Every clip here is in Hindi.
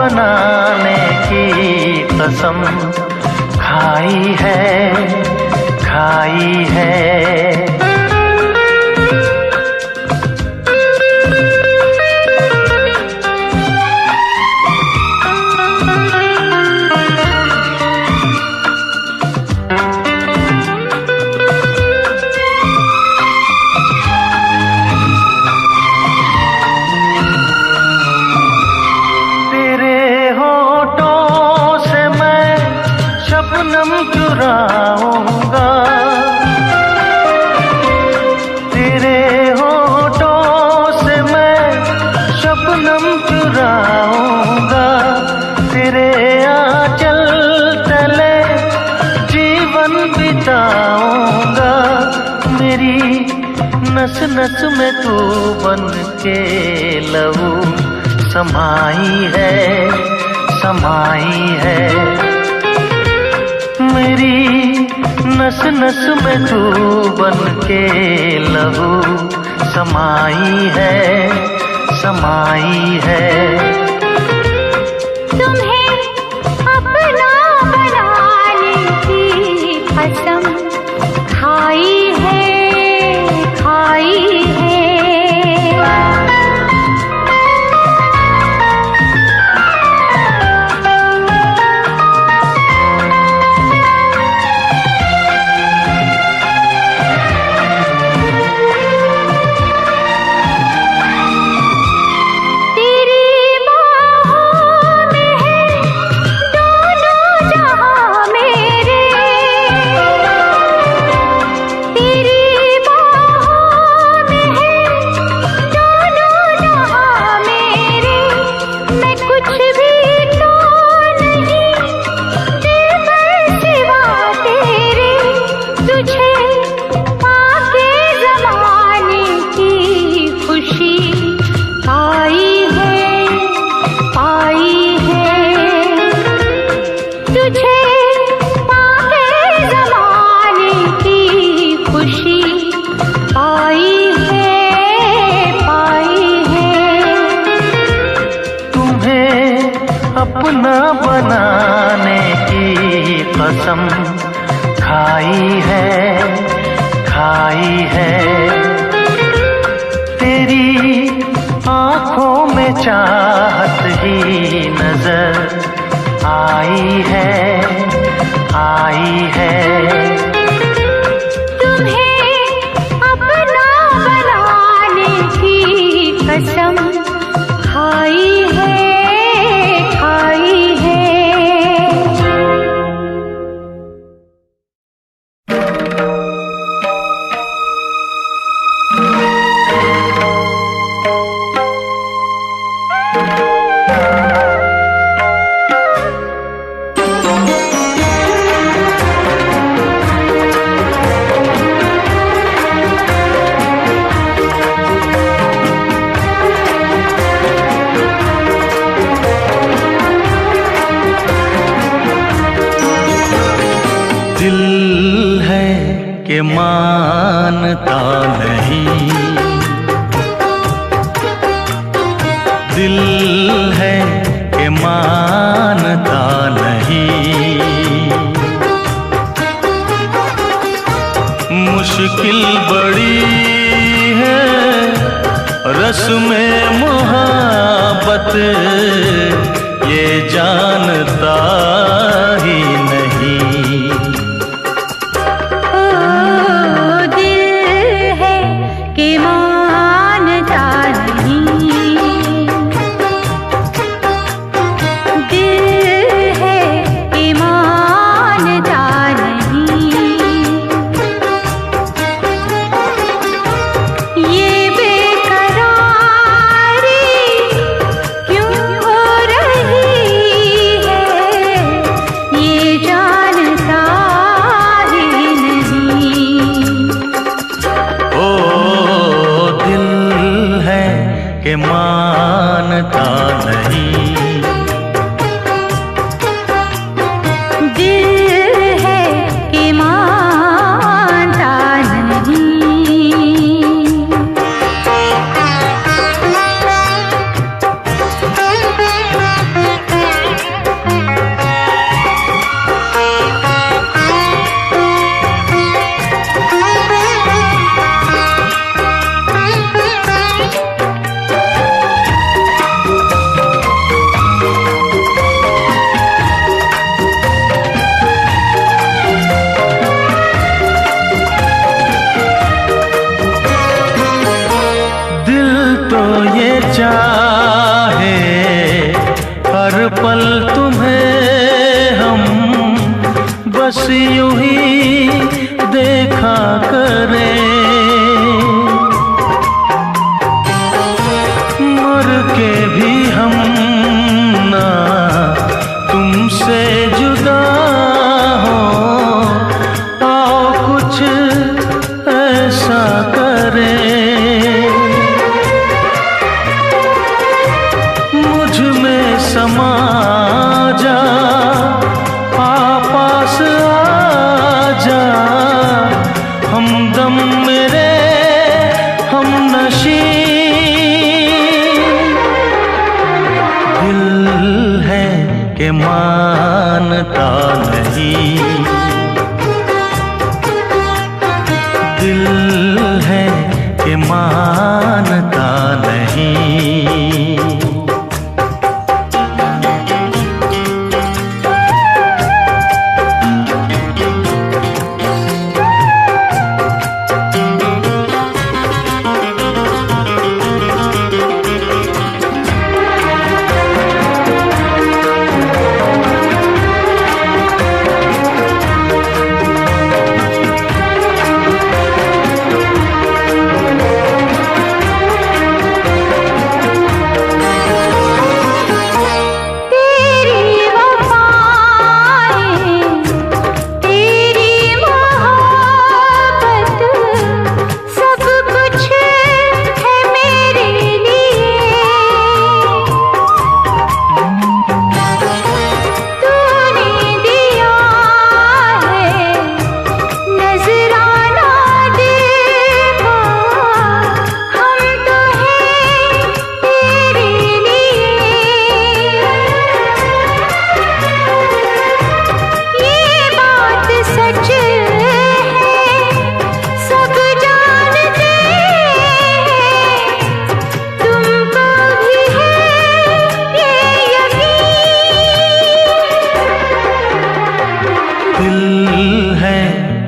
बनाने की कसम खाई है। चुराऊंगा तेरे होठों से मैं शबनम चुराऊंगा, तेरे आंचल तले जीवन बिताऊंगा। मेरी नस नस में तू बन के लहू समाई है। मेरी नस नस में तू बन के लहू समाई है। तुम्हें अपना बनाने की कसम खाई है। अपना बनाने की कसम खाई है। तेरी आँखों में चाहत ही नजर आई है। तुम्हें अपना बनाने की कसम खाई है। दिल है कि मानता नहीं, दिल है कि मानता नहीं। मुश्किल बड़ी है रस्म मोहब्बत, ये जानता ही नहीं। के मानता नहीं, दिल है कि मानता नहीं। ये चाहे हर पल तुम्हें हम बस यूं ही देखा करें, मर के भी हम ना तुमसे जुदा हो, आओ कुछ ऐसा करें, मुझ में समा जा, पास आ जा, हमदम मेरे हमनशी, दिल है कि मानता नहीं, दिल है कि मानता नहीं।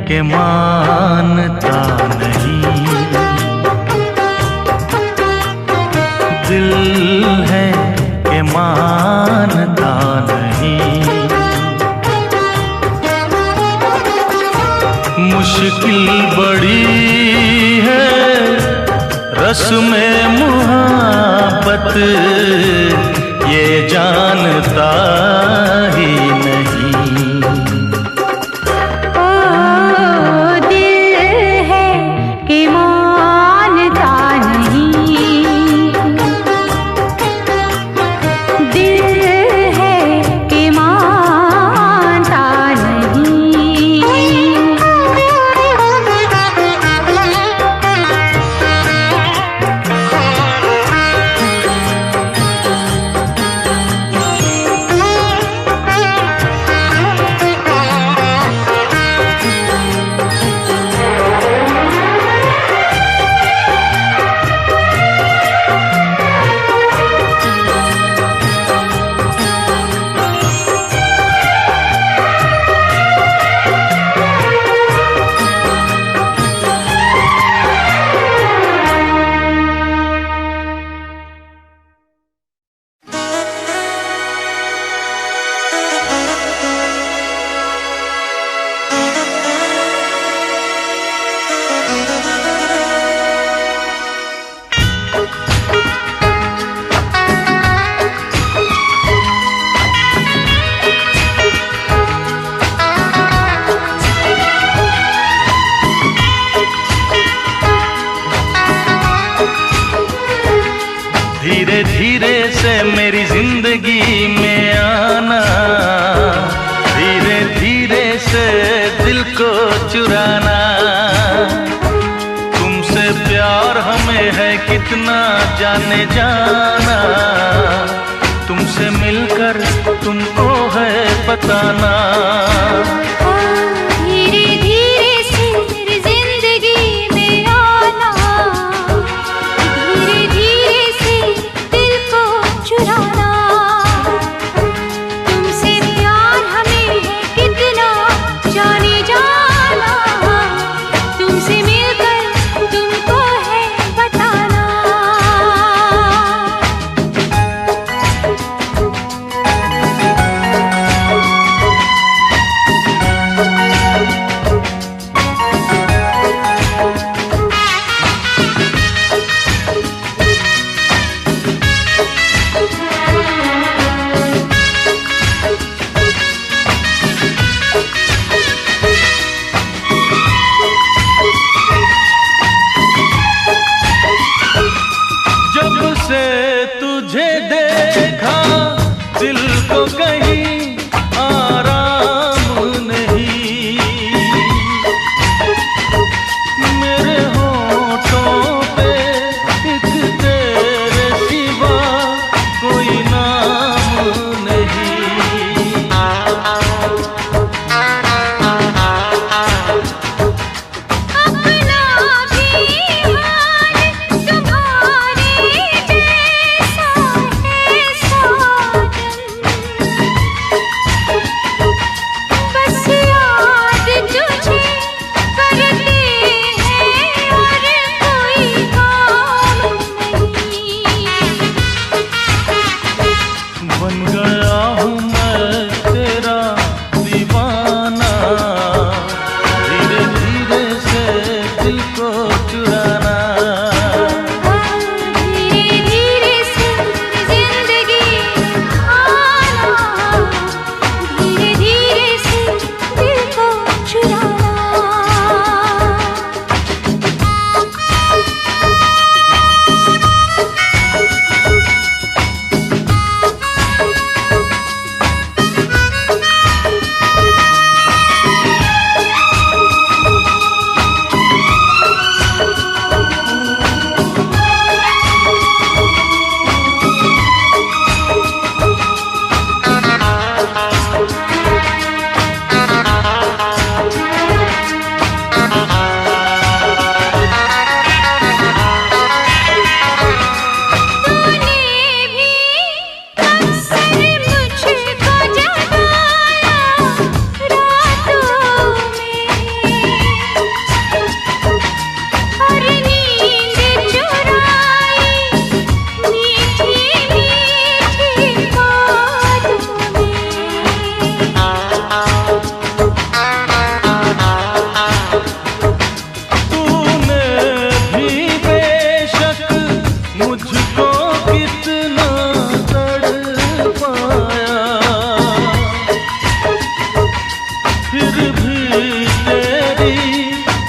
के मानता नहीं, दिल है के मानता नहीं। मुश्किल बड़ी है रस्म मुहब्बत, ये जानता ही नहीं। धीरे धीरे से मेरी जिंदगी में आना, धीरे धीरे से दिल को चुराना। तुमसे प्यार हमें है कितना जाने जाना, तुमसे मिलकर तुमको है बताना।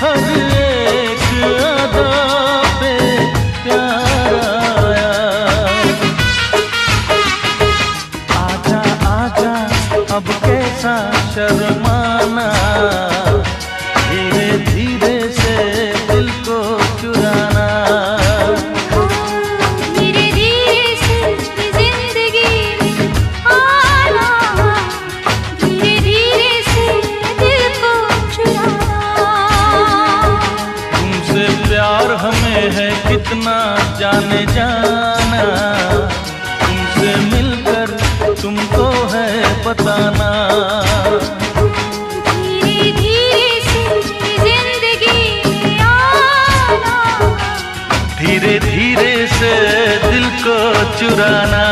हर एक अदा पे प्यार आया। आजा आजा अब कैसा शर्माना, धीरे धीरे से दिल को चुराना। धीरे धीरे से जिंदगी में आना, धीरे धीरे से दिल को चुराना। तुमसे प्यार हमें है कितना जाने जाना, तुमसे मिलकर तुमको है बताना। धीरे धीरे से जिंदगी में आना, धीरे धीरे से दिल को चुराना।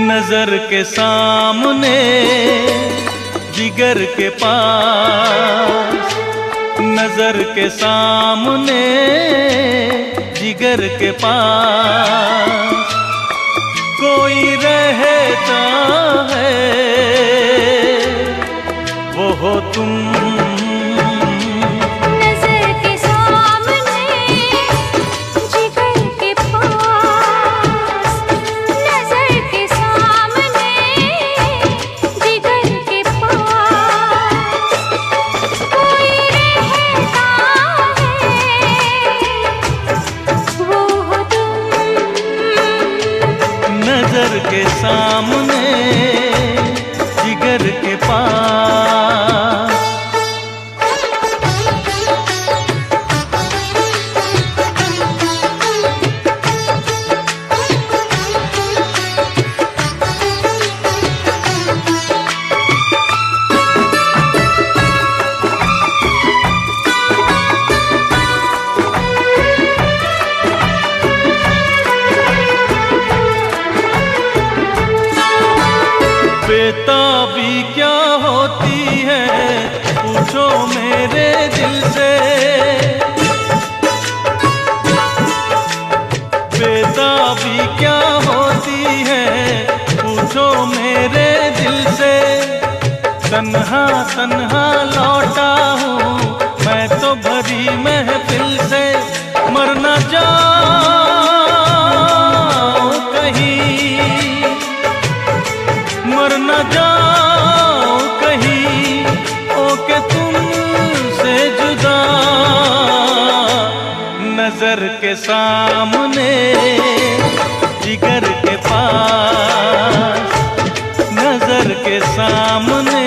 नजर के सामने जिगर के पास, नजर के सामने जिगर के पास कोई रहता है, वो हो तुम। नजर के सामने जिगर के पास, नजर के सामने जिगर के पास कोई रहता है, वो हो तुम। नजर के सामने जिगर के पास। बेताबी क्या होती है पूछो मेरे दिल से, बेताबी क्या होती है पूछो मेरे दिल से। तन्हा तन्हा लौटा हूँ मैं तो भरी महफिल से, मर न जाऊं कहीं, मर न जाओ कहीं ओके तुमसे जुदा। नजर के सामने जिगर के पास, नजर के सामने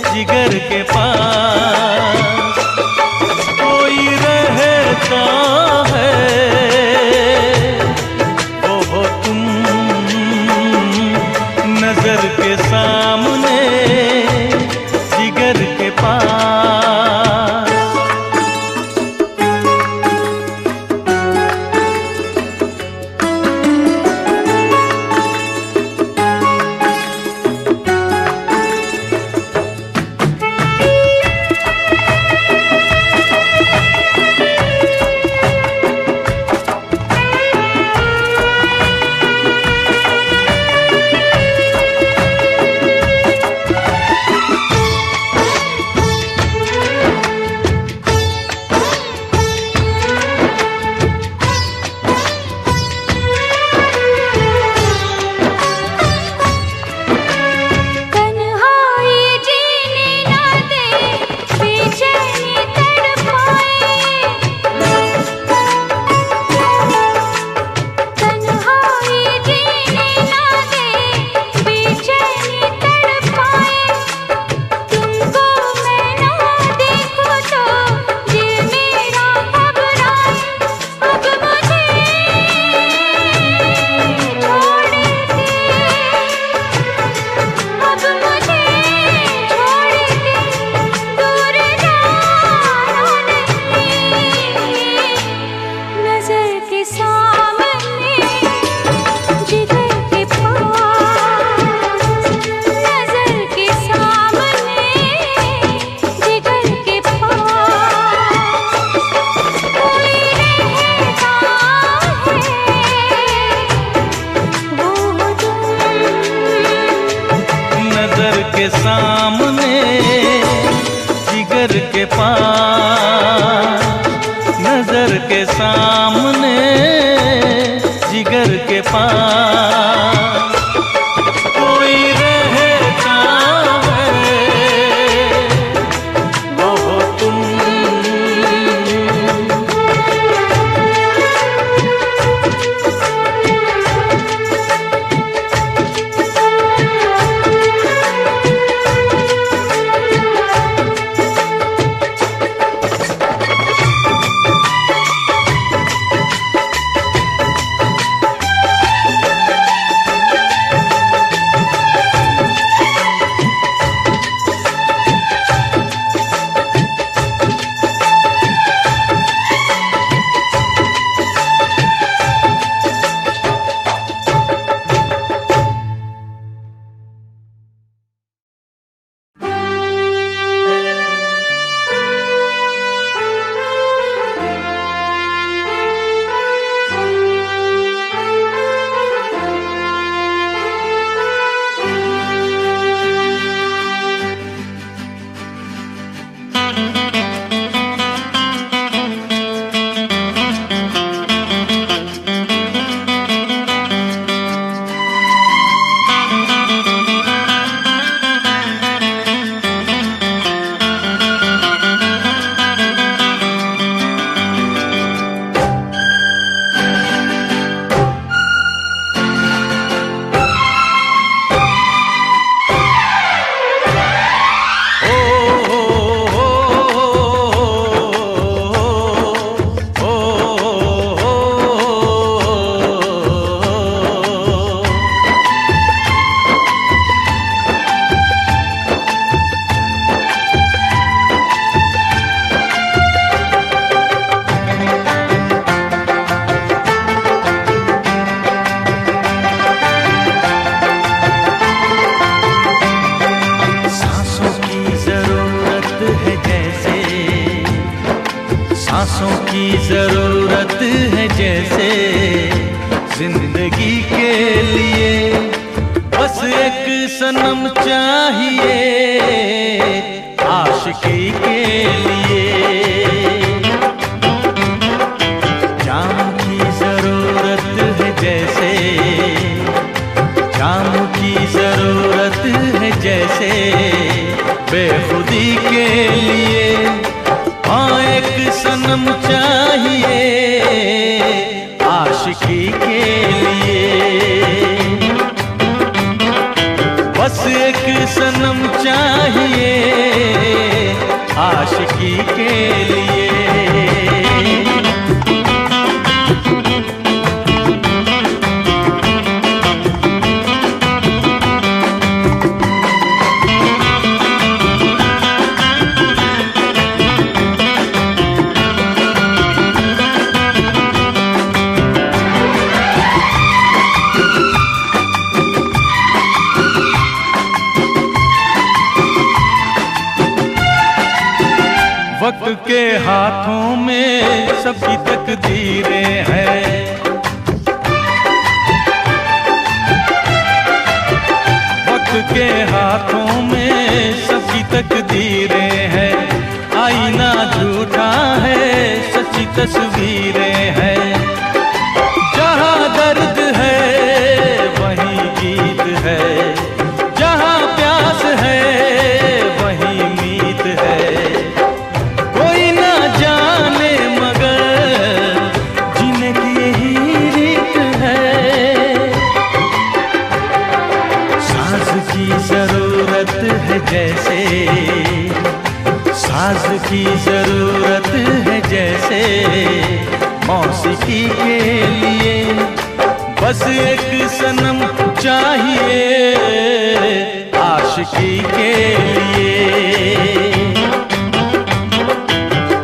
जिगर के पास कोई रहता है, वो हो तुम। नजर के सामने जिगर के पास। के सामने जिगर के पास, नजर के सामने जिगर के पास कोई रहता है, वो हो तुम। सांसों की जरूरत है जैसे जिंदगी के लिए, बस एक सनम चाहिए आशिकी के लिए। जाम की जरूरत है जैसे, जाम की जरूरत है जैसे बेखुदी के लिए। हाँ एक सनम चाहिए आशिकी के लिए, बस एक सनम चाहिए आशिकी के लिए। वक्त के हाथों में सबकी तकदीरें हैं, वक्त के हाथों में सबकी तकदीरें हैं। आईना झूठा है सच्ची तस्वीरें हैं, जहाँ दर्द है वहीं गीत है, जहाँ प्यास है वहीं उम्मीद है। जैसे साज की जरूरत है जैसे मौसीकी के लिए, बस एक सनम चाहिए आशिकी के लिए।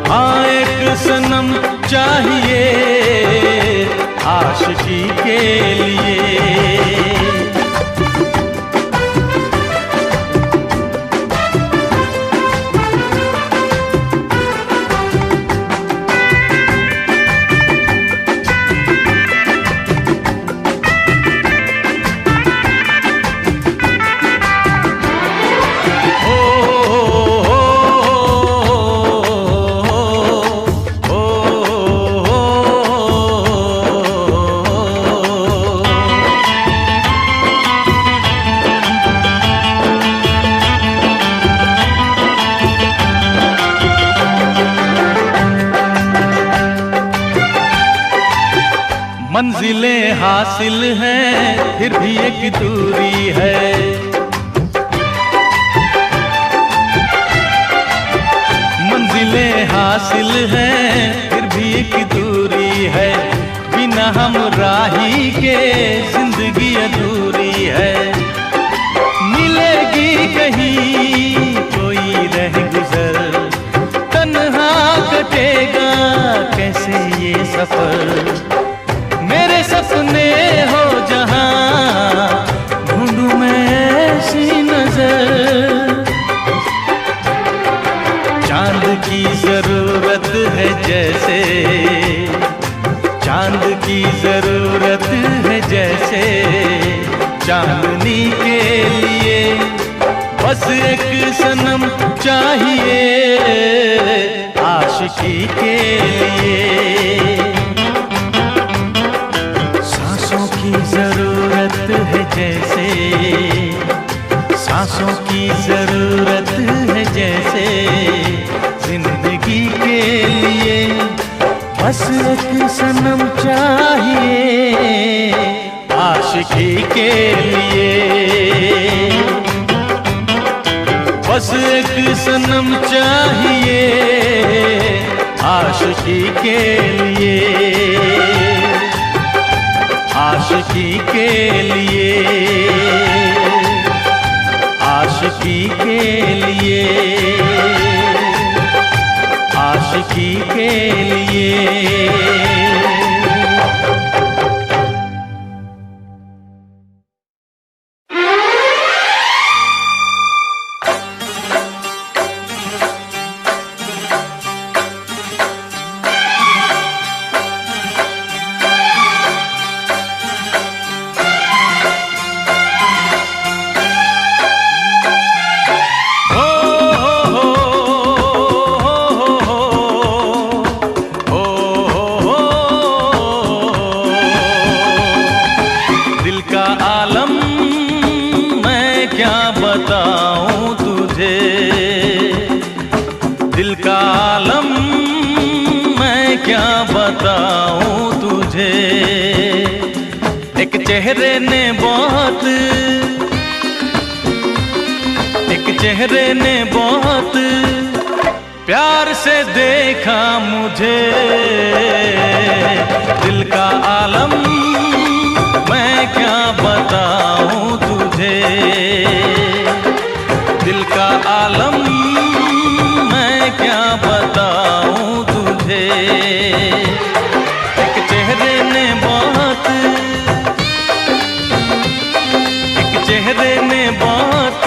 हाँ एक सनम चाहिए आशिकी के लिए। हासिल हैं फिर भी एक दूरी है। मंजिलें हासिल हैं फिर भी एक दूरी है। बिना हम राही के जिंदगी अधूरी है। मिलेगी कहीं कोई रह गुजर, तन्हा कटेगा कैसे ये सफर। मेरे सपने हो जहां ढूंढूं मैं ऐसी नजर। चांद की जरूरत है जैसे, चांद की जरूरत है जैसे, चांदनी के लिए बस एक सनम चाहिए आशिकी के लिए। सांसों की जरूरत है जैसे, सांसों की जरूरत है जैसे, जिंदगी के लिए बस एक सनम चाहिए आशिकी के लिए। बस एक सनम चाहिए आशिकी के लिए, आशिकी के लिए, आशिकी के लिए, आशिकी के लिए। चेहरे ने बहुत, एक चेहरे ने बहुत प्यार से देखा मुझे। दिल का आलम मैं क्या बताऊं तुझे, दिल का आलम मैं क्या बताऊं तुझे। एक चेहरे ने बहुत, चेहरे ने बहुत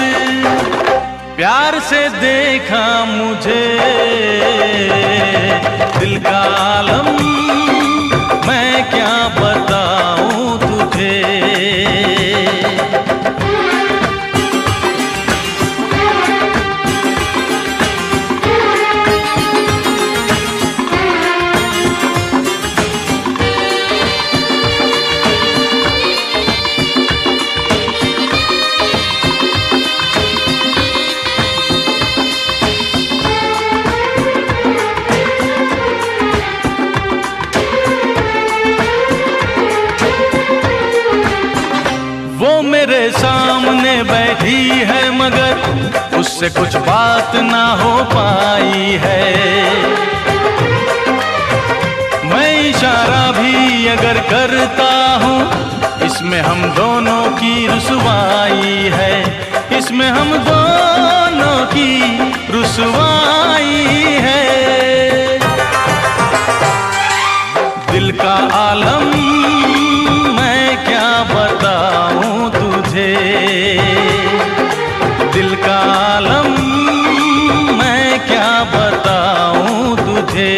प्यार से देखा मुझे। दिल का आलम मैं क्या बताऊं तुझे। मेरे सामने बैठी है मगर उससे कुछ बात ना हो पाई है। मैं इशारा भी अगर करता हूँ इसमें हम दोनों की रुसवाई है, इसमें हम दोनों की रुसवाई है। दिल का आलम मैं क्या बताऊं तुझे, दिल का आलम मैं क्या बताऊं तुझे।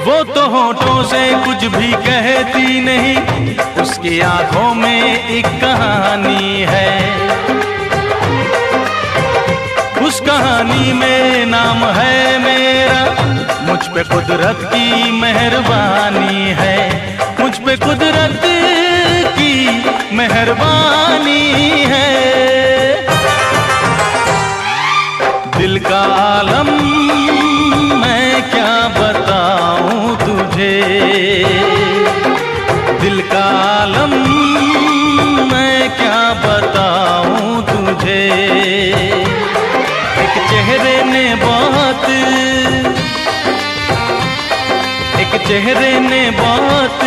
वो तो होठों से कुछ भी कहती नहीं, उसकी आंखों में एक कहानी है। उस कहानी में नाम है मेरा, मुझ पे कुदरत की मेहरबानी है, मुझ पे कुदरत की मेहरबानी है। दिल का आलम मैं क्या बताऊं तुझे, दिल का आलम मैं क्या बताऊं तुझे। एक चेहरे ने बहुत, एक चेहरे ने बहुत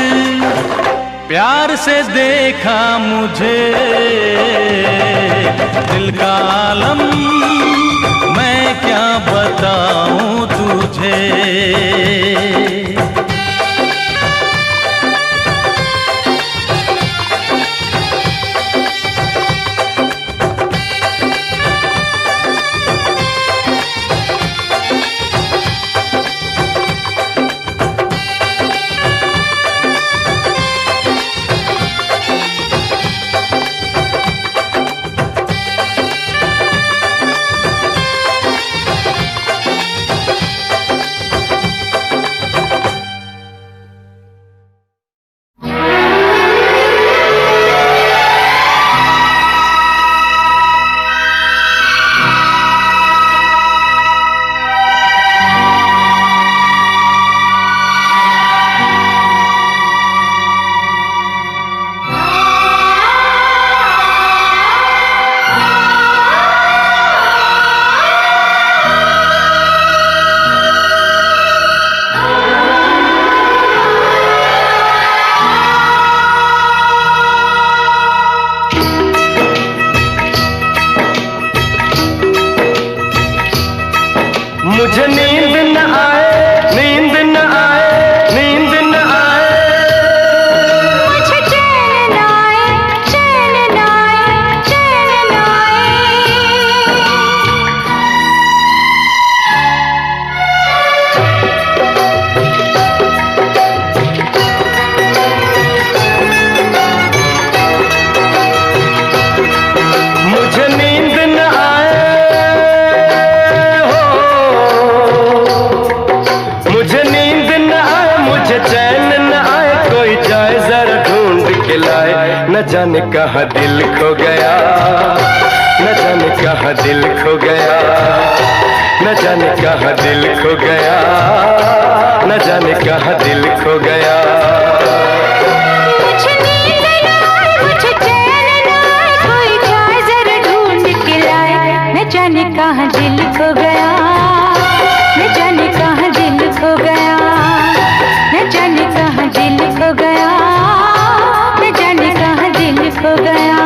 प्यार से देखा मुझे। दिल का आलम मैं क्या बताऊं तुझे। मुझे नींद न आए, नींद न आए, नींद न आए, मुझे चैन न आए, चैन न आए, चैन न मुझे नींद न आए हो, मुझे नींद न आए, मुझे चैन न आए। कोई जाए जरा ढूंढ के लाए, न जाने कहाँ दिल खो गया, न जाने कहाँ दिल खो गया, न जाने कहाँ दिल खो गया, न जाने कहाँ दिल खो गया। मुझे नींद न आए, मुझे चैन न आए, कोई जाए जरा ढूंढ के लाए। न जाने कहाँ दिल खो गया, न जाने कहाँ दिल खो गया, न जाने कहाँ दिल खो गया, न जाने कहाँ दिल खो गया।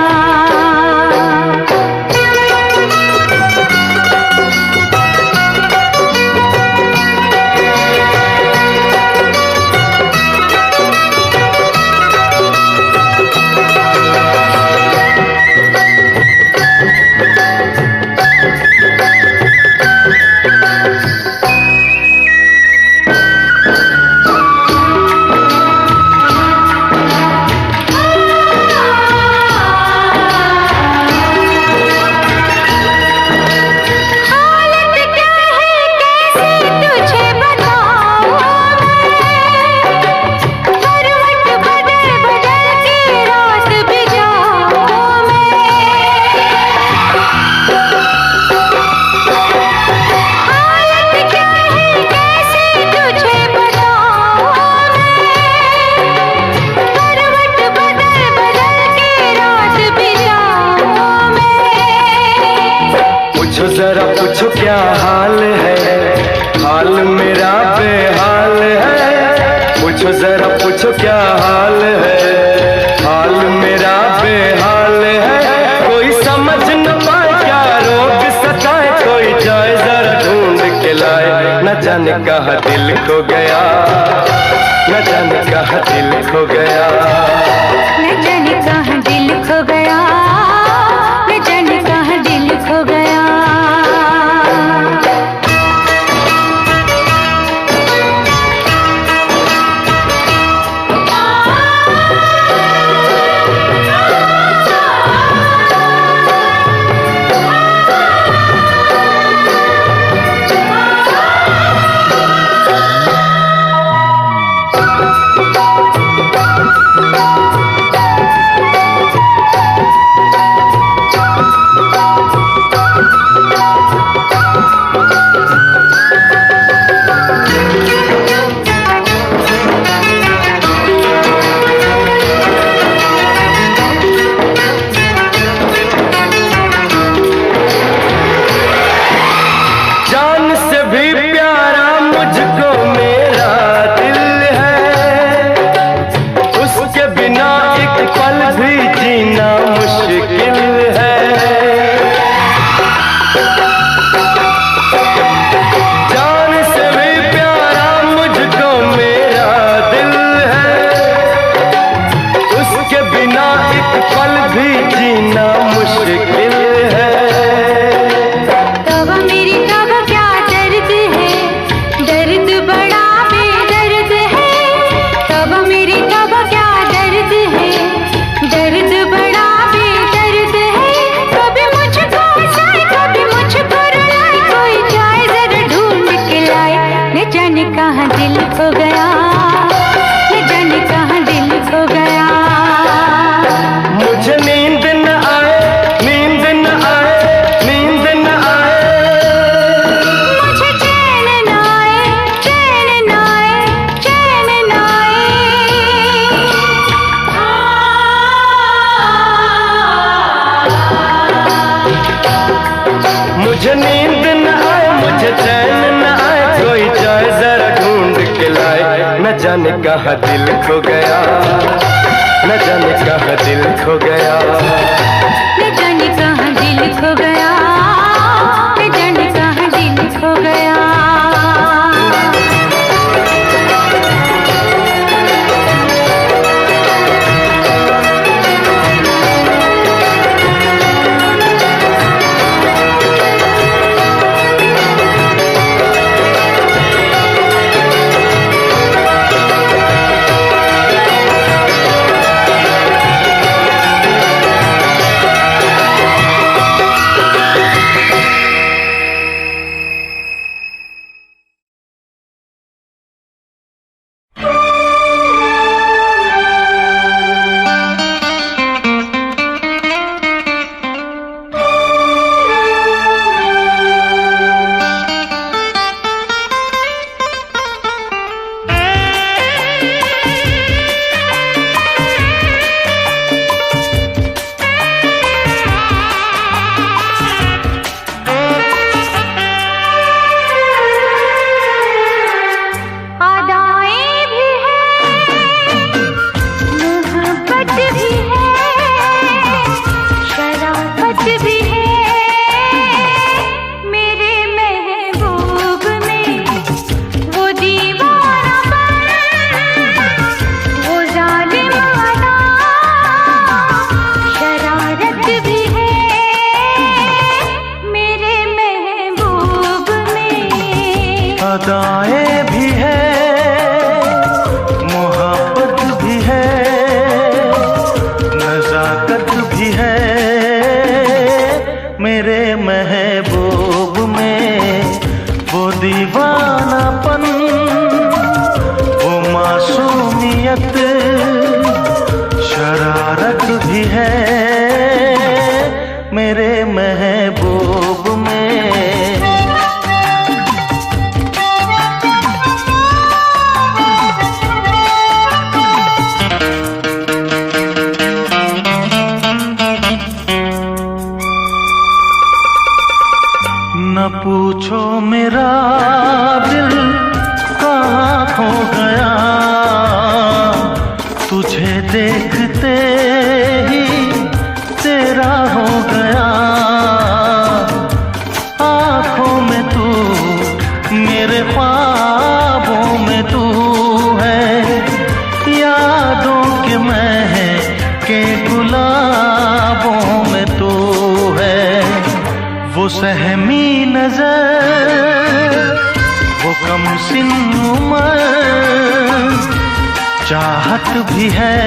जरा पूछो क्या हाल है, हाल मेरा बेहाल है। पूछो जरा पूछो क्या हाल है, हाल मेरा बेहाल है। कोई समझ न पाए क्या रोग सताए, कोई जाए जरा ढूंढ के लाए। न जाने कहाँ दिल खो गया, न जाने कहाँ दिल खो गया, न जाने कहाँ दिल खो गया, न जाने कहाँ दिल खो गया। खो गया, न जाने कहाँ दिल खो गया। मुझे नींद न आए, नींद न आए, नींद न आए, मुझे चैन न आए, चैन न आए, चैन न आए। मुझे नींद न आए, मुझे चैन न आए, कोई चाहे जरा ढूंढ के लाए, न जाने कहाँ दिल खो गया, न जाने कहाँ दिल खो गया, न जाने कहाँ दिल खो गया, न जाने कहाँ दिल खो गया। अदाएं भी है, मोहब्बत भी है, नजाकत भी है, मेरे महबूब में वो दीवानापन, वो मासूमियत, शरारत भी है, मेरे महबूब में। न पूछो मेरा दिल कहाँ खो गया, तुझे देखते ही तेरा हो गया। आँखों में तू, मेरे ख्वाबों में तू है, यादों के महके गुलाबों में तू है। वो सहमी नजर, वो कम सिन उम्र, चाहत भी है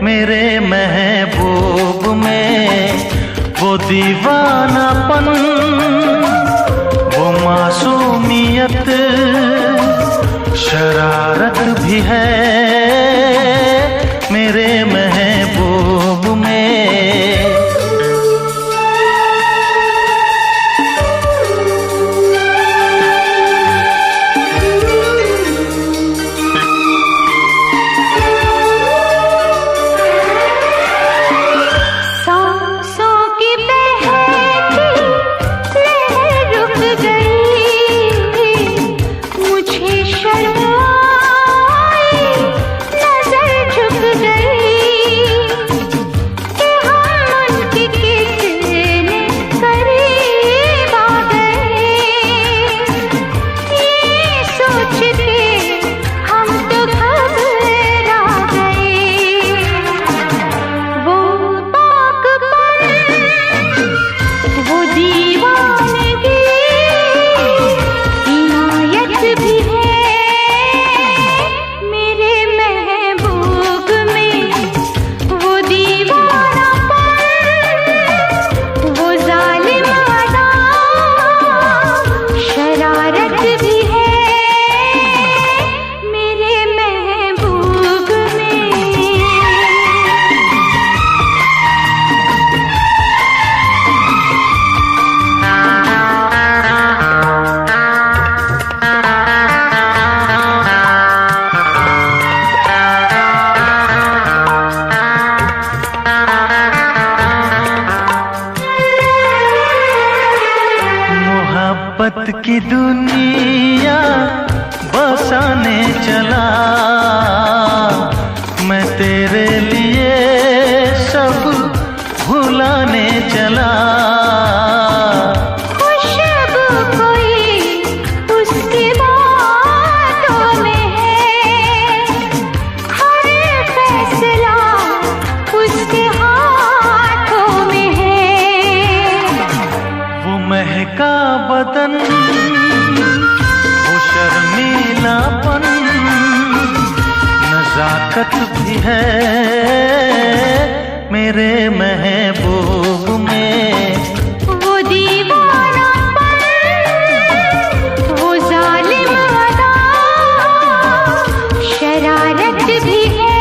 मेरे महबूब में, वो दीवानापन, वो मासूमियत, शरारत भी है मेरे महबूब में। की दुनिया बसाने चला, मैं तेरे लिए सब भुलाने चला। खुशबू कोई उसकी बातों में है, हर फैसला उसके हाथों में है। वो महका बदन, वो शर्मीलापन, नजाकत भी है मेरे महबूब में। वो दीवानापन, वो जालिम अदा, शरारत भी है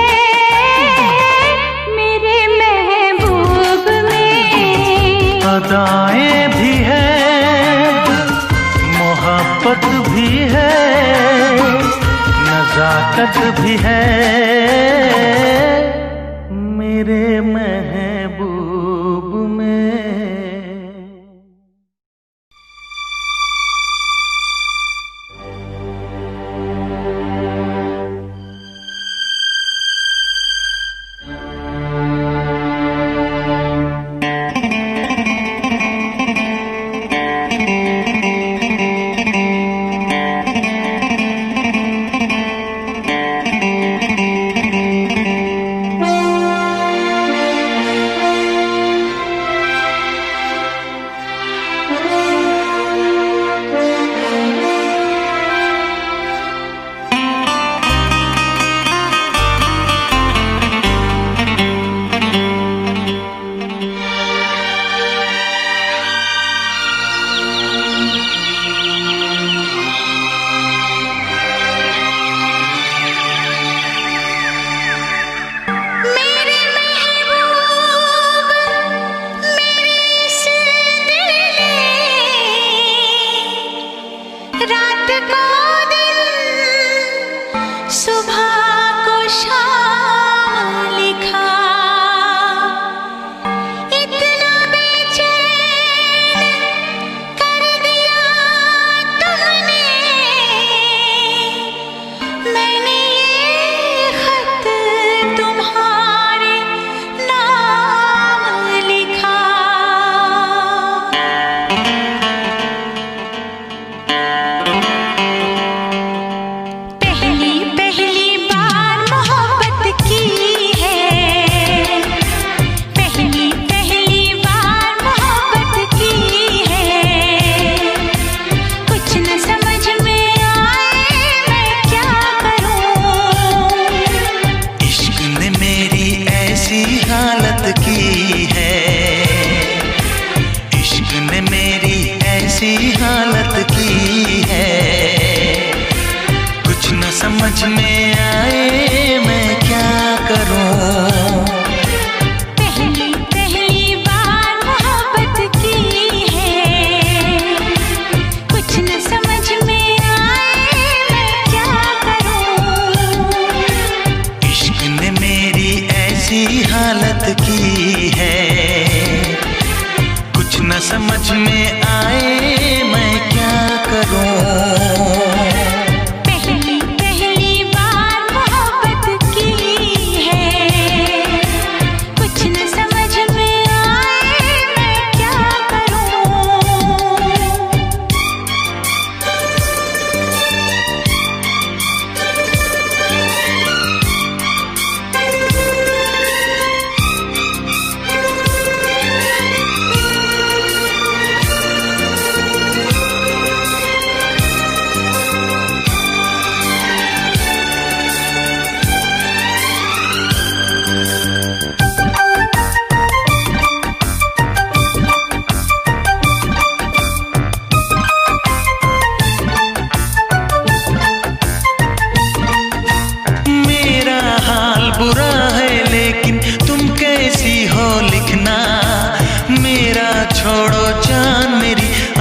मेरे महबूब में। अदाएं भी है, मोहब्बत भी है, नजाकत भी है मेरे महबूब में।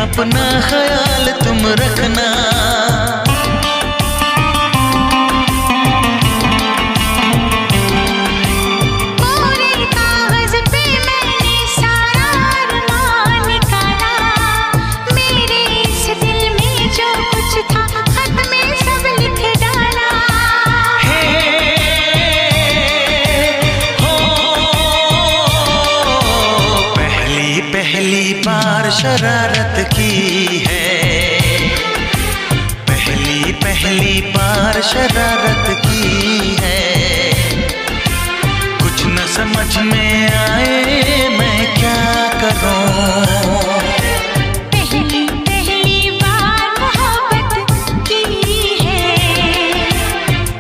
अपना ख्याल तुम रखना। मेरे इस दिल में पहली बार शरारत की है, कुछ न समझ में आए मैं क्या करूं। पहली बार मोहब्बत की है,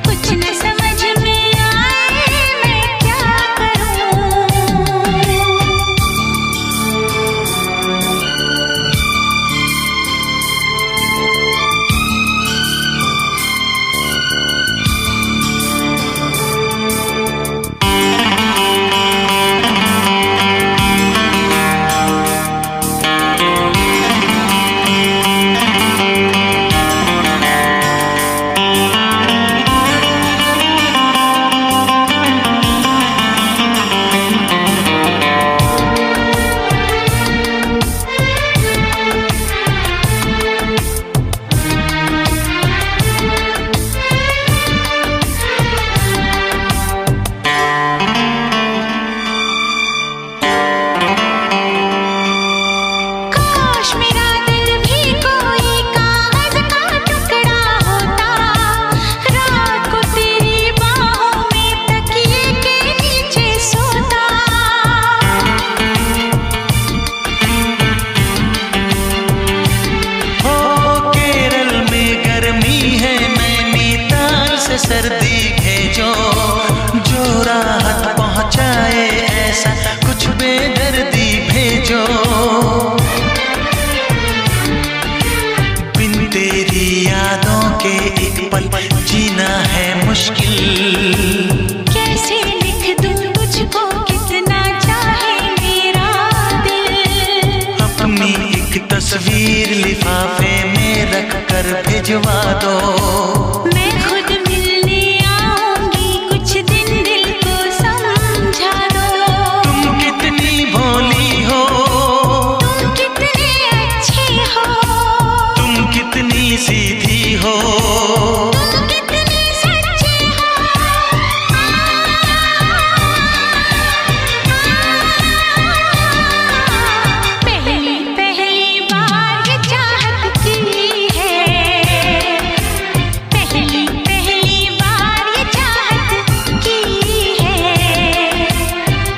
कुछ न समझ में आए मैं क्या करूं। सर्दी भेजो जो राहत पहुंचाए, ऐसा कुछ बेदर्दी भेजो। बिन तेरी यादों के एक पल जीना है मुश्किल। कैसे लिख दूं तुझको कितना चाहे मेरा दिल। अपनी एक तस्वीर लिफाफे में रख कर भिजवा दो। मैं खुद सीधी हो, तुम कितने सच्चे हो। पहली बार ये चाहत की है, पहली बार ये चाहत की है।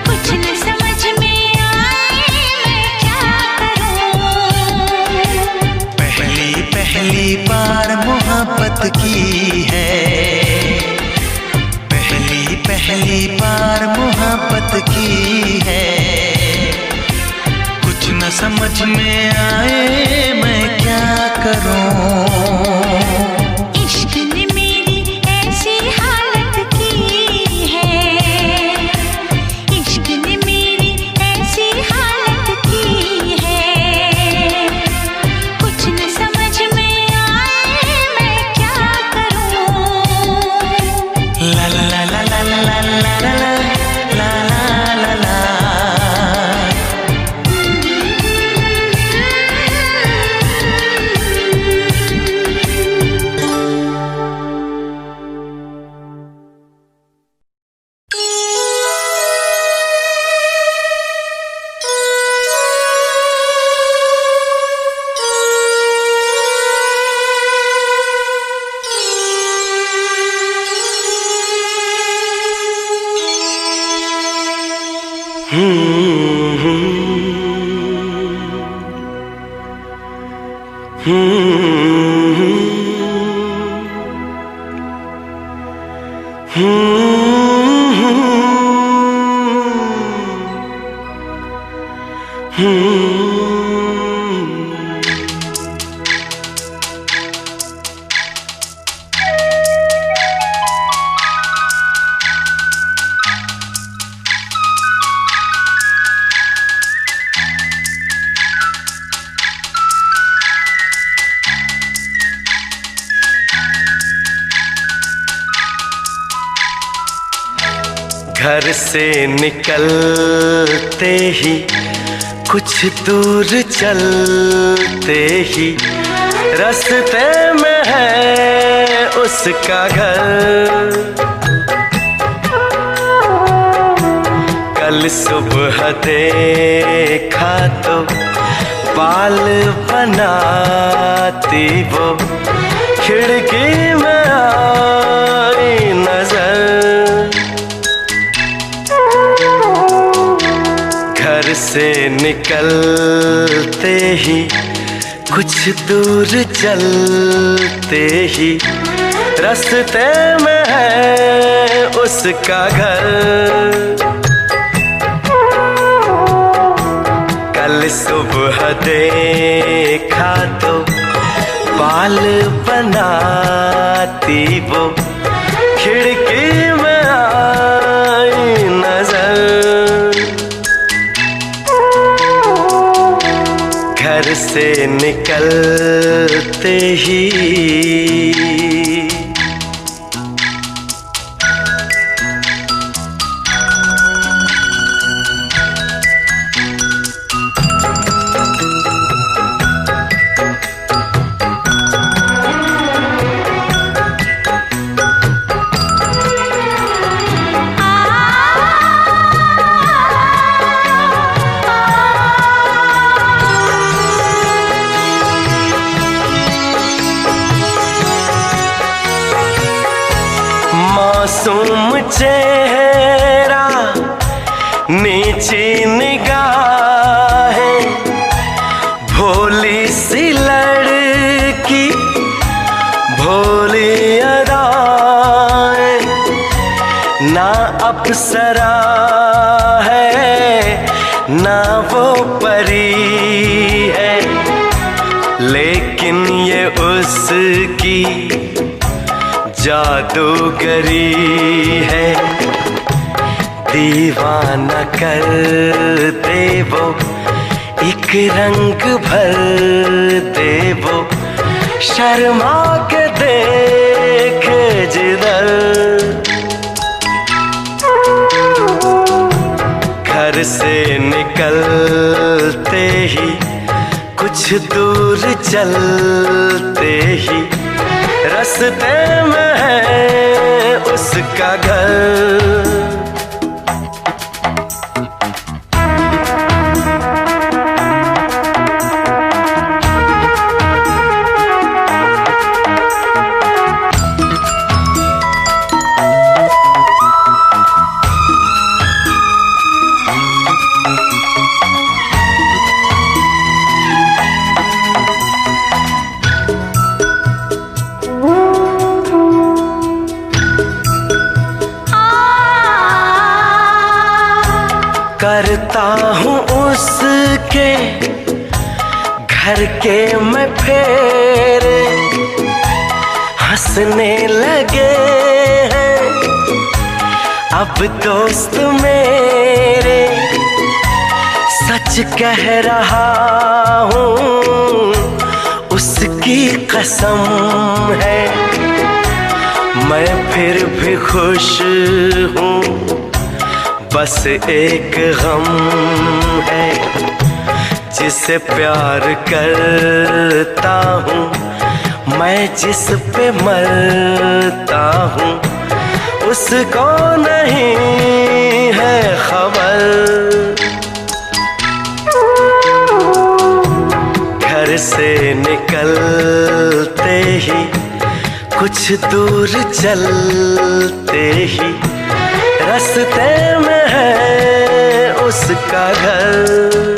कुछ न समझ में आए मैं क्या करूं। पहली बार मोहब्बत की है, पहली बार मोहब्बत की है। कुछ न समझ में आए मैं क्या करूं। इश्क ने मेरी ऐसी हालत की है, इश्क ने मेरी ऐसी हालत की है। कुछ न समझ में आए मैं क्या करूं। ला ला ला ला ला ला ला ला ला ला ला। घर से निकलते ही कुछ दूर चलते ही रास्ते में है उसका घर। कल सुबह देखा तो बाल बनाती वो, खिड़की में आई नजर, घर से निकलते ही कुछ दूर चलते ही रास्ते में है उसका घर। कल सुबह देखा तो बाल बनाती वो, खिड़की में आई नजर, घर से निकलते ही। मासूम चेहरा, नीची निगाहें, भोली सी लड़की, भोली अदाएं, ना अप्सरा है ना वो परी है, लेकिन ये उसकी जादूगरी है। दीवाना कर दे वो, एक रंग भर दे वो, शर्मा के देख जिधर। घर से निकलते ही कुछ दूर चलते ही रास्ते में है उसका घर। करता हूँ उसके घर के मैं फेरे, हंसने लगे हैं अब दोस्त मेरे। सच कह रहा हूँ उसकी कसम है, मैं फिर भी खुश हूँ, बस एक गम है। जिसे प्यार करता हूँ मैं, जिस पे मरता हूँ, उसको नहीं है खबर। घर से निकलते ही कुछ दूर चलते ही रास्ते में है उसका घर।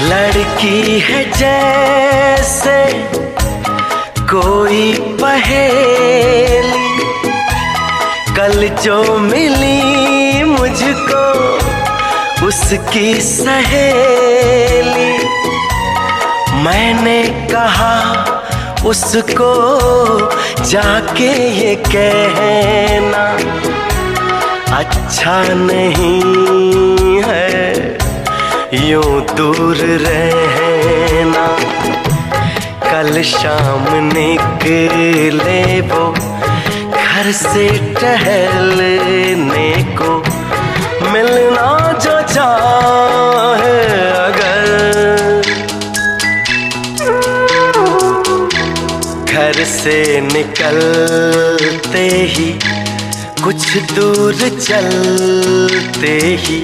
लड़की है जैसे कोई पहेली, कल जो मिली मुझको उसकी सहेली। मैंने कहा उसको जाके ये कहना, अच्छा नहीं है यूं दूर रहना। कल शाम निकले वो घर से टहलने को, मिलना जो चाहे अगर, घर से निकलते ही कुछ दूर चलते ही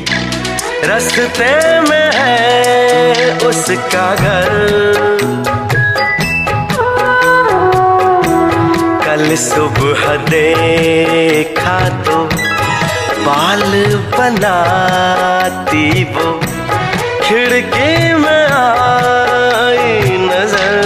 रास्ते में है उसका घर। कल सुबह देखा तो बाल बनाती वो खिड़की में आई नजर।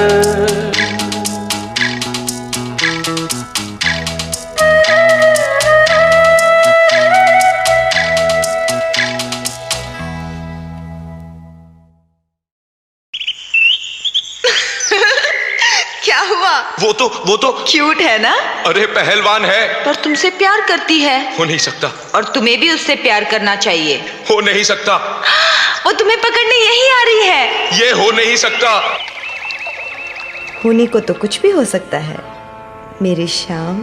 क्या हुआ? वो तो क्यूट है ना? अरे पहलवान है। पर तुमसे प्यार करती है। हो नहीं सकता। और तुम्हें भी उससे प्यार करना चाहिए। हो नहीं सकता। वो तुम्हें पकड़ने यही आ रही है। ये हो नहीं सकता। होने को तो कुछ भी हो सकता है मेरी शाम।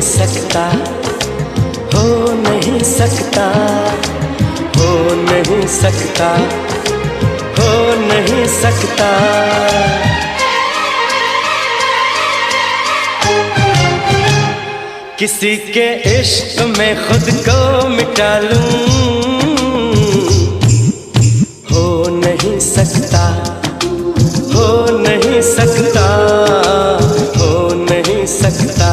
सकता, हो नहीं सकता, हो नहीं सकता, हो नहीं सकता। किसी के इश्क में खुद को मिटा लूं, हो नहीं सकता, हो नहीं सकता, हो नहीं सकता,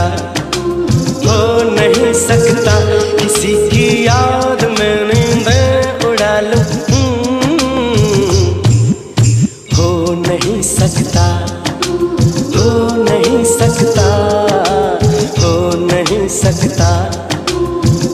हो नहीं सकता। किसी की याद में नींदें उड़ा लूं, हो नहीं सकता, हो नहीं सकता, हो नहीं सकता,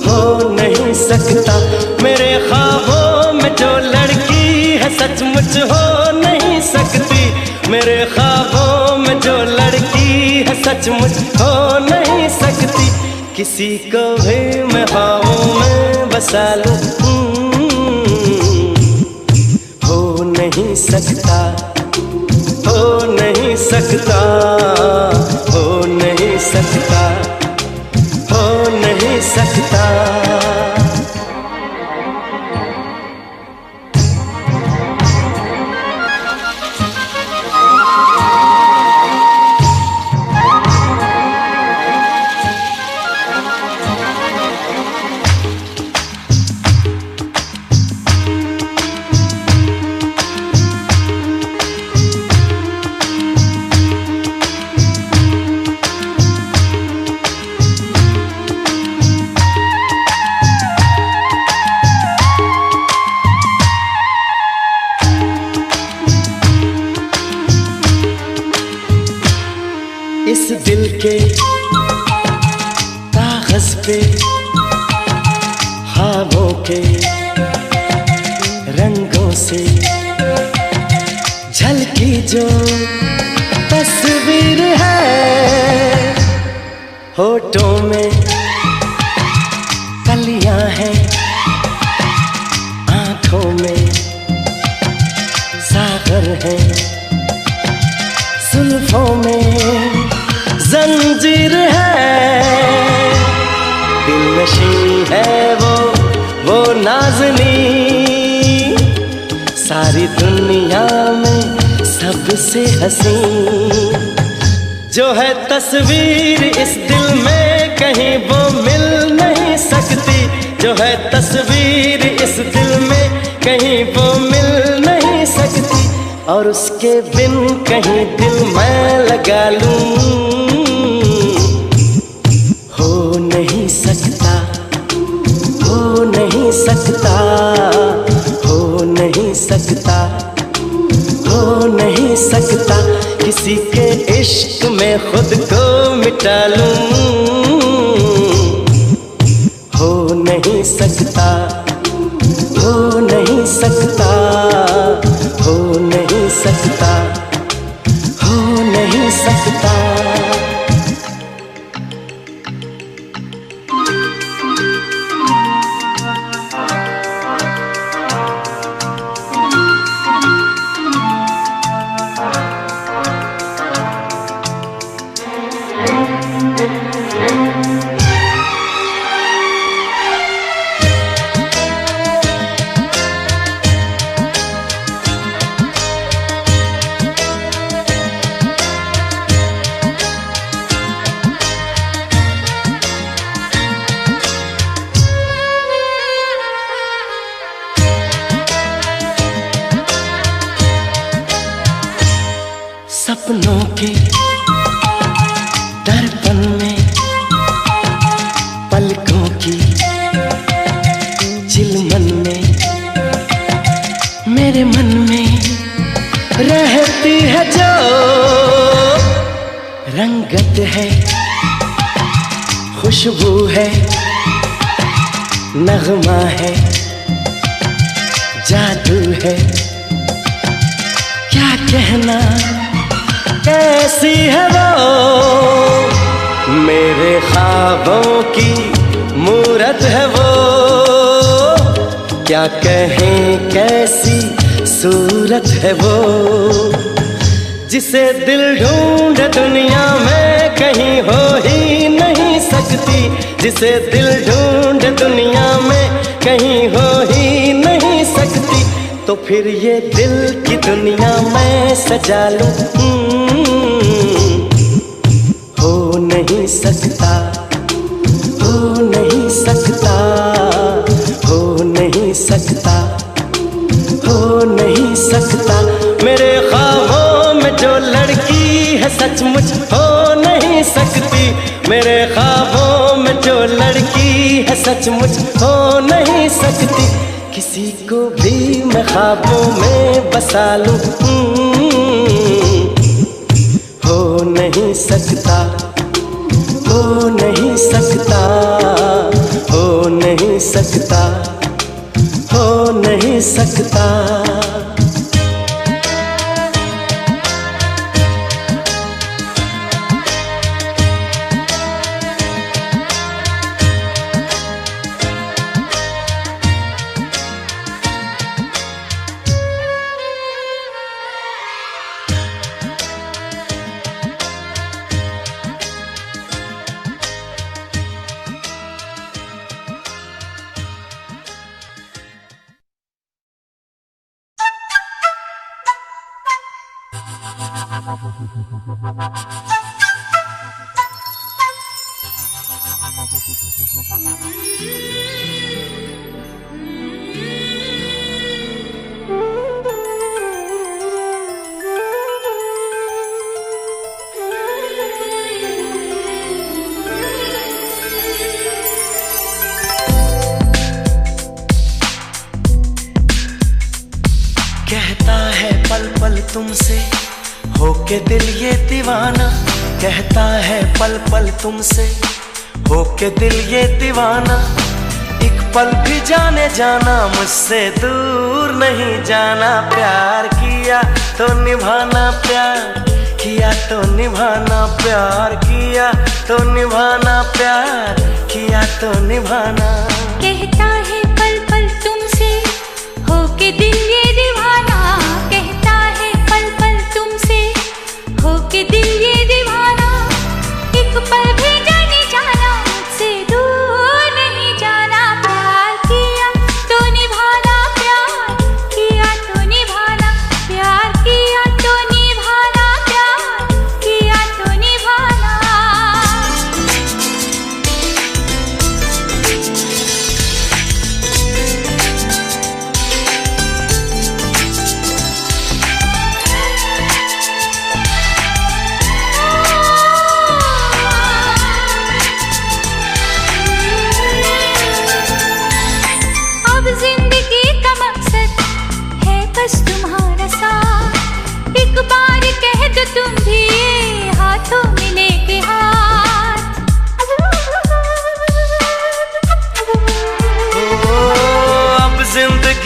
हो नहीं सकता। मेरे ख्वाबों में जो लड़की है सचमुच हो नहीं सकती, मेरे ख्वाबों में जो लड़की है सचमुच हो नहीं सकती। किसी को भी मैं ख्वाबों में बसा लूं, हो नहीं सकता, हो नहीं सकता, हो नहीं सकता, हो नहीं सकता। इस दिल के कागज पे ख्वाबों के रंगों से झलकी जो तस्वीर है, होठों में कलियां हैं, आंखों में सागर है, जुल्फों में जंजीर है, दिलनशी है वो नाज़नी, सारी दुनिया में सबसे हसीन, जो है तस्वीर इस दिल में कहीं वो मिल नहीं सकती, जो है तस्वीर इस दिल में कहीं वो मिल नहीं सकती, और उसके बिन कहीं दिल मैं लगा लूं हो नहीं सकता, हो नहीं सकता, हो नहीं सकता, हो नहीं सकता, किसी के इश्क में खुद को मिटा लूं हो नहीं सकता, हो नहीं सकता, हो नहीं सकता, हो नहीं सकता। सपनों के दर्पण में पलकों की चिलमन में मेरे मन में रहती है जो रंगत है, खुशबू है, नगमा है, जादू है, क्या कहना कैसी है वो मेरे ख्वाबों की मूरत है वो, क्या कहें कैसी सूरत है वो, जिसे दिल ढूंढे दुनिया में कहीं हो ही नहीं सकती, जिसे दिल ढूंढे दुनिया में कहीं हो ही नहीं सकती, तो फिर ये दिल की दुनिया मैं सजा लूं हो नहीं सकता, हो नहीं सकता, हो नहीं सकता, हो नहीं सकता, मेरे ख्वाबों में जो लड़की है सचमुच हो नहीं सकती, मेरे ख्वाबों में जो लड़की है सचमुच हो नहीं सकती, किसी को भी मैं ख्वाबों में बसा लूं हो नहीं सकता, हो नहीं सकता, हो नहीं सकता, हो नहीं सकता। कहता है पल पल तुमसे होके दिल ये दीवाना, कहता है पल पल तुमसे होके दिल ये दीवाना, एक पल भी जाने जाना मुझसे दूर नहीं जाना, प्यार किया तो निभाना, प्यार किया तो निभाना, प्यार किया तो निभाना, प्यार किया तो निभाना। कहता है पल पल तुमसे होके दिल ये दीवाना, कहता है पल पल तुमसे होके दिल ये दीवाना, एक पल भी जाने जाना मुझसे दूर नहीं जाना, प्यार किया तो निभाना, प्यार किया तो निभाना, प्यार किया तो निभाना, प्यार किया तो निभाना।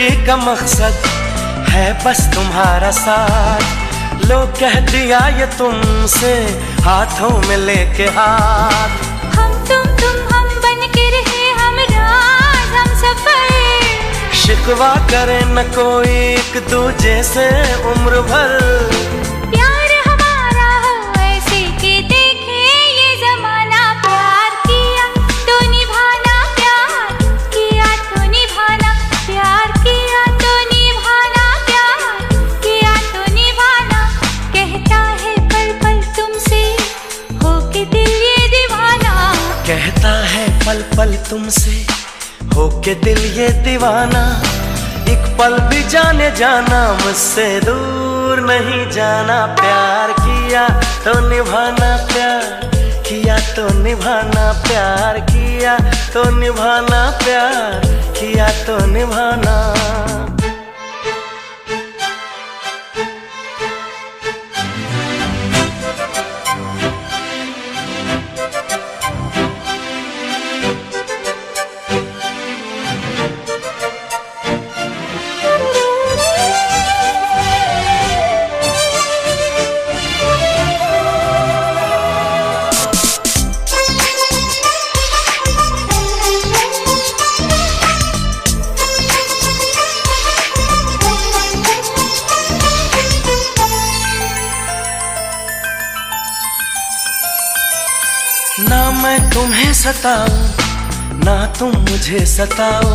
जिंदगी का मकसद है बस तुम्हारा साथ। लो कह दिया ये तुमसे हाथों में लेके हाथ। हम बन के रहे हम राज हम सफर। शिकवा करे न कोई एक दूजे से उम्र भर। प्यार हमारा हो ऐसे कि देखे ये जमाना। प्यार किया तो निभाना, प्यार किया तो निभाना, प्यार किया तो निभाना, प्यार किया तो निभाना। कहता है पल पल तुमसे होके दिल ये दीवाना। कहता है पल पल तुमसे होके दिल ये दीवाना। एक पल भी जाने जाना मुझसे दूर नहीं जाना। प्यार किया तो निभाना, प्यार किया तो निभाना, प्यार किया तो निभाना, प्यार किया तो निभाना। ना मैं तुम्हें सताऊं ना तुम मुझे सताओ।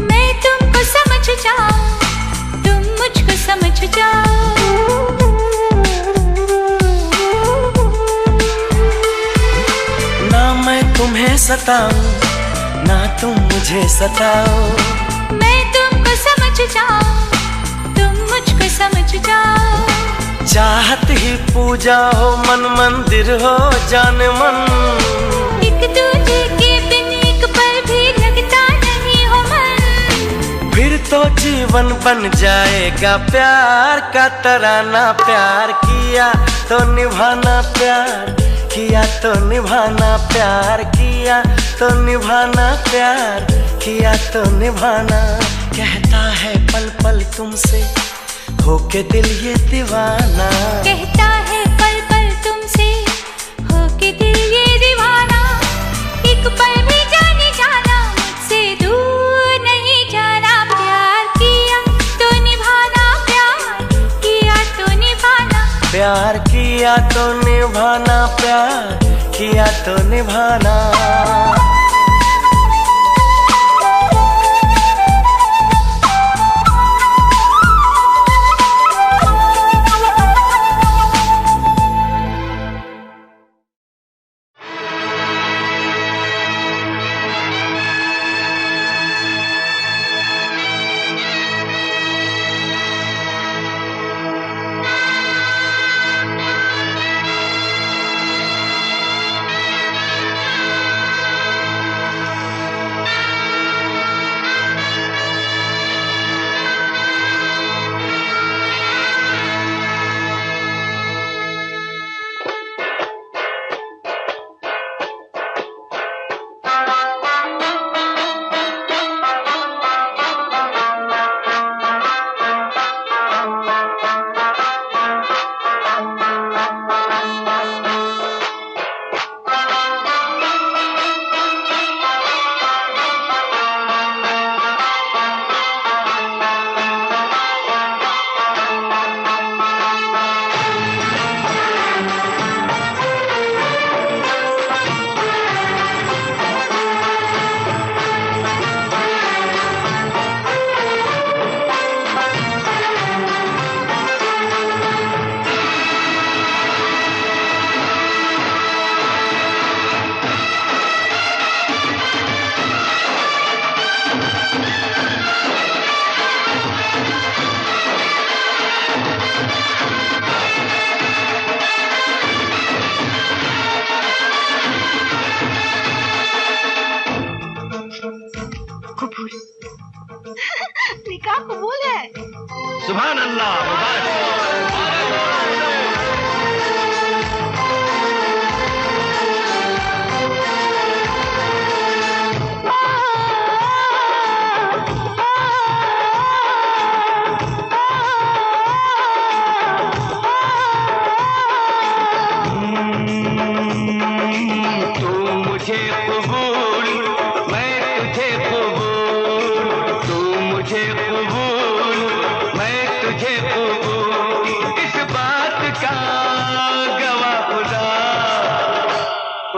मैं तुमको समझ जाऊं तुम मुझको समझ जाओ। ना मैं तुम्हें सताऊं ना तुम मुझे सताओ। मैं तुमको समझ जाऊं तुम मुझको समझ जाओ। चाहत ही पूजा हो मन मंदिर हो जान मन। एक दूजे के बिन एक पल भी लगता नहीं हो मन। फिर तो जीवन बन जाएगा प्यार का तराना। प्यार किया तो निभाना, प्यार किया तो निभाना, प्यार किया तो निभाना, प्यार किया तो निभाना। कहता है पल पल तुमसे होके दिल ये दीवाना। कहता है पल पल तुमसे होके दिल ये दीवाना। एक पल भी जाने जाना मुझसे दूर नहीं जाना। प्यार किया तो निभाना, प्यार किया तो निभाना, प्यार किया तो निभाना, प्यार किया तो निभाना। निकाह कबूल है। सुभान अल्लाह।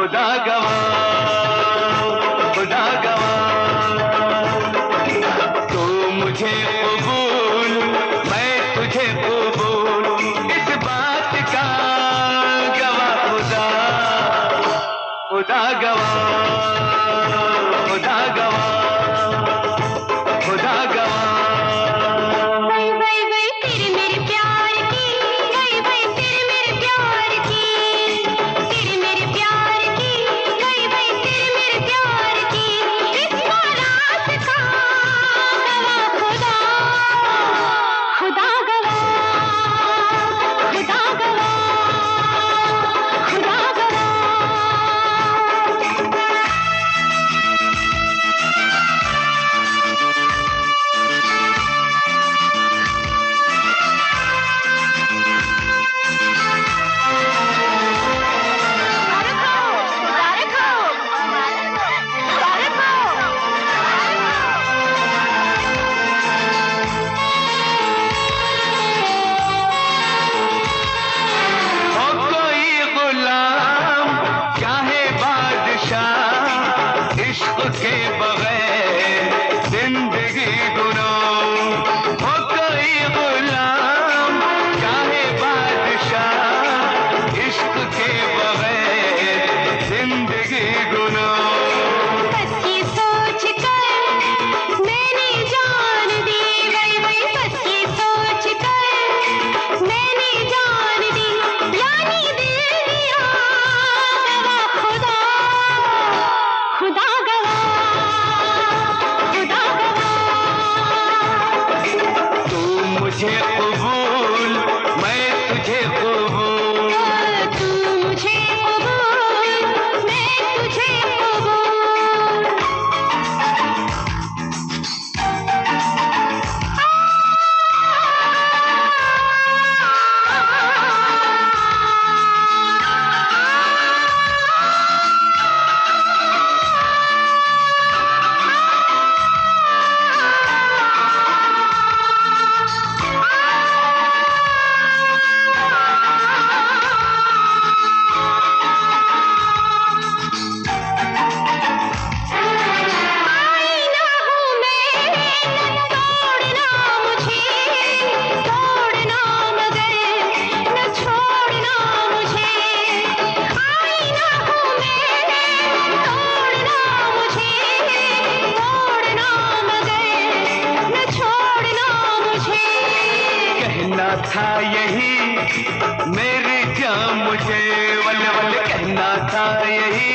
खुदा गवाह, खुदा गवाह। तू मुझे कबूल, मैं तुझे कबूल, इस बात का गवाह खुदा, खुदा गवाह, खुदा गवाह, खुदा गवाह। वही वही वही तेरे मेरे प्यार की, वही वही तेरे मेरे प्यार की, तेरे मेरे प्यार की, वही वही तेरे मेरे प्यार की, इसका रात का गवाह खुदा, खुदा गवाह, खुदा गवाह, खुदा गवाह। हो कोई गुलाम चाहे बादशाह, इश्क के बगैर जिंदगी गुनाह। हो कोई गुलाम चाहे बादशाह, इश्क के बगैर जिंदगी गुनाह। बस ये सोच कर मैंने जान दी, वही वही बस ये सोच कर मैंने जान दी, यानी दिल दिया गवाह खुदा, खुदा गवाह, खुदा गवाह। तू मुझे कबूल, मैं तुझे कबूल, तू मुझे कबूल, मैं तुझे कबूल। आई ना हूँ मैं, तोड़ना मुझे, तोड़ना मगर न छोड़ना मुझे। आई ना हूँ मैं, तोड़ना मुझे, तोड़ना मगर न छोड़ना मुझे। कहना था यही मेरी जान मुझे, वल वल कहना था यही